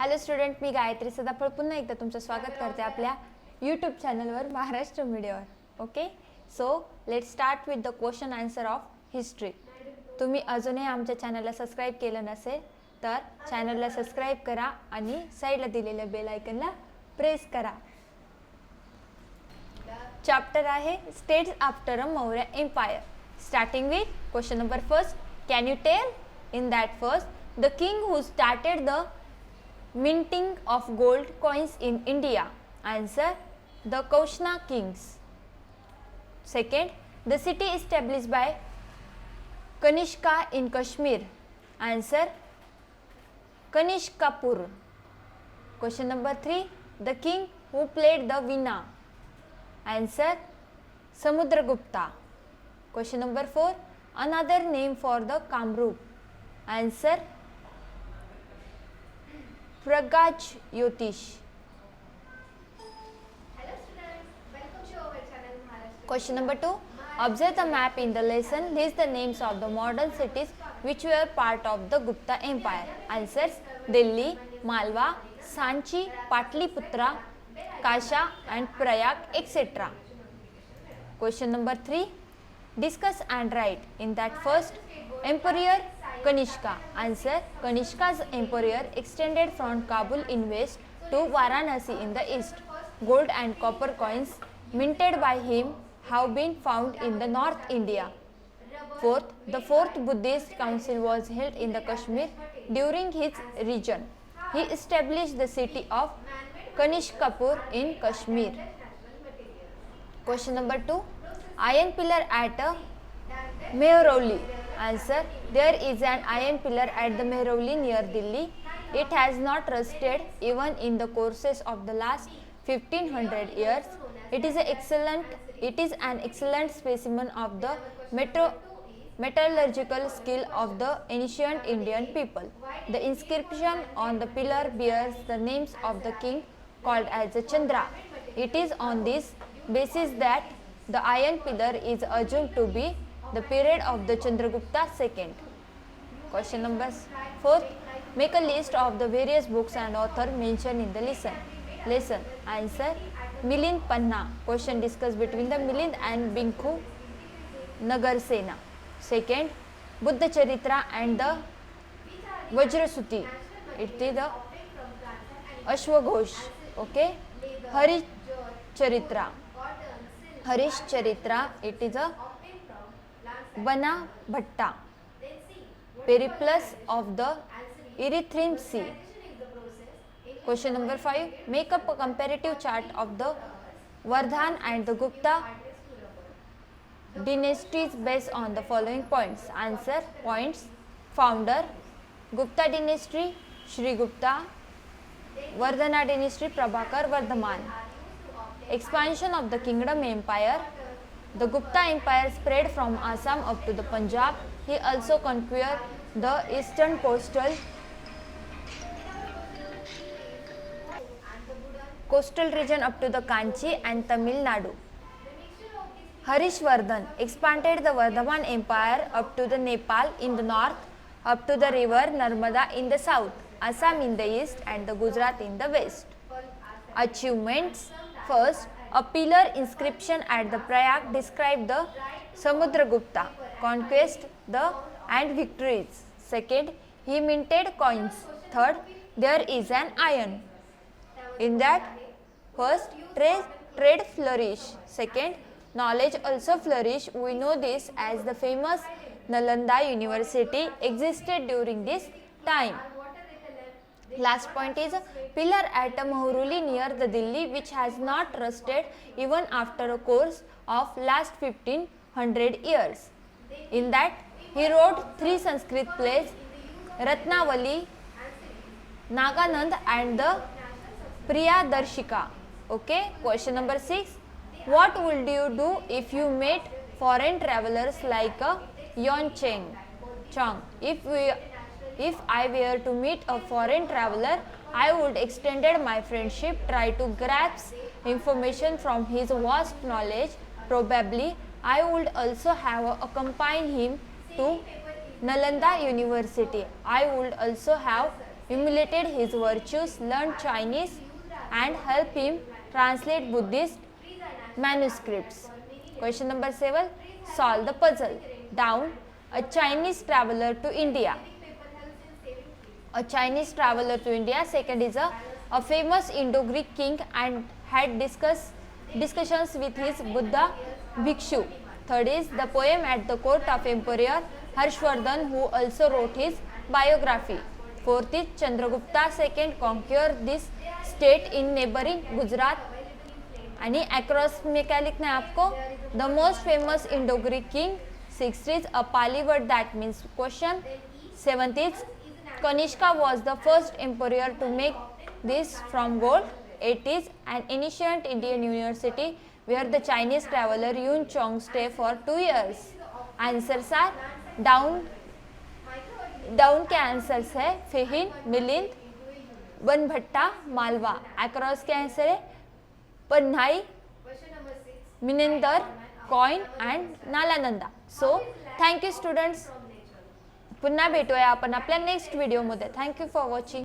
Hello student, मी गायत्री सदाफळ पुन्हा एकदा तुमचं स्वागत करते आपल्या यूट्यूब चॅनलवर महाराष्ट्र मीडियावर. Okay, so let start with the question answer of history. तुम्ही अजूनही आमच्या चॅनलला सबस्क्राईब केलं नसेल तर चॅनलला सबस्क्राईब करा आणि साईडला दिलेल्या बेल आयकनला प्रेस करा. चॅप्टर आहे states after a Maurya empire. Starting with question number first. Can you tell in that first the king who started the minting of gold coins in India? Answer: the Kushana kings. Second, the city established by Kanishka in Kashmir. Answer: Kanishkapur. Question number 3, the king who played the veena. Answer: Samudragupta. Question number 4, another name for the Kamrup. Answer: Pragaj Yotish. Hello students, welcome to our channel Maharashtra. Question number 2. Observe the map in the lesson. List the names of the modern cities which were part of the Gupta Empire. Answers: Delhi, Malwa, Sanchi, Patliputra, Kasha and Prayag, etc. Question number 3. Discuss and write in that first. Emperor Kanishka. Answer: Kanishka's empire extended from Kabul in west to Varanasi in the east. Gold and copper coins minted by him have been found in the North India. Fourth, the fourth Buddhist council was held in the Kashmir during his region. He established the city of Kanishkapur in Kashmir. Question number 2. Iron pillar at Mehrauli. Answer: there is an iron pillar at the Mehrauli near Delhi. It has not rusted even in the courses of the last 1500 years. It is an excellent specimen of the metallurgical skill of the ancient Indian people. The inscription on the pillar bears the names of the king called as the Chandra. It is on this basis that the iron pillar is assumed to be the period of the Chandragupta II. Question number 4. Make a list of the various books and authors mentioned in the lesson. Answer: Milind Panna. Question discussed between the Milind and Binku Nagarsena. Second, Buddha Charitra and the Vajrasuti. It is the Ashwaghosh. Okay. Harish Charitra. It is a Bana Bhatta. Periplus of the Erythraean Sea. Question number 5. Make up a comparative chart of the Vardhan and the Gupta dynasties based on the following points. Answer points. Founder: Gupta dynasty Shri Gupta. Vardhana dynasty Prabhakar Vardhaman. Expansion of the kingdom empire. The Gupta Empire spread from Assam up to the Punjab. He also conquered the eastern coastal region up to the Kanchi and Tamil Nadu. Harishvardhan expanded the Vardhaman Empire up to the Nepal in the north, up to the river Narmada in the south, Assam in the east and the Gujarat in the west. Achievements. First, a pillar inscription at the Prayag described the Samudragupta conquest and victories. Second, he minted coins. Third, there is an iron. In that, first, trade flourished. Second, knowledge also flourished. We know this as the famous Nalanda University existed during this time. Last point is pillar at Mehrauli near the Delhi which has not rusted even after a course of last 1500 years. In that, he wrote 3 Sanskrit plays, Ratnavali, Naganand and the Priyadarshika. Okay, question number 6. What would you do if you met foreign travelers like Yon Chong? If I were to meet a foreign traveler, I would extend my friendship, try to grasp information from his vast knowledge. Probably, I would also have accompanied him to Nalanda University. I would also have emulated his virtues, learned Chinese, and helped him translate Buddhist manuscripts. Question number 7. Solve the puzzle. Down. A Chinese traveler to India. A Chinese traveler to India. Second is a famous Indo-Greek king and had discussions with his Buddha bhikshu. Third is the poem at the court of Emperor Harshvardhan, who also wrote his biography. Fourth is Chandragupta II conquered this state in neighboring Gujarat. आणि across में क्या लिखना है आपको? The most famous Indo-Greek king. Sixth is a Pali word that means question. Seventh is Kanishka was the first emperor to make this from gold. Eighth is an ancient Indian university where the Chinese traveler Yun Chong stayed for 2 years. Answers are down के answers है Fahien, Milind, Banabhatta, Malwa. Across के answer है पन्हाई, Menander, coin and Nalanda. So thank you students. पुन्हा भेटूया आपण आपल्या next व्हिडिओमध्ये. Thank you for watching.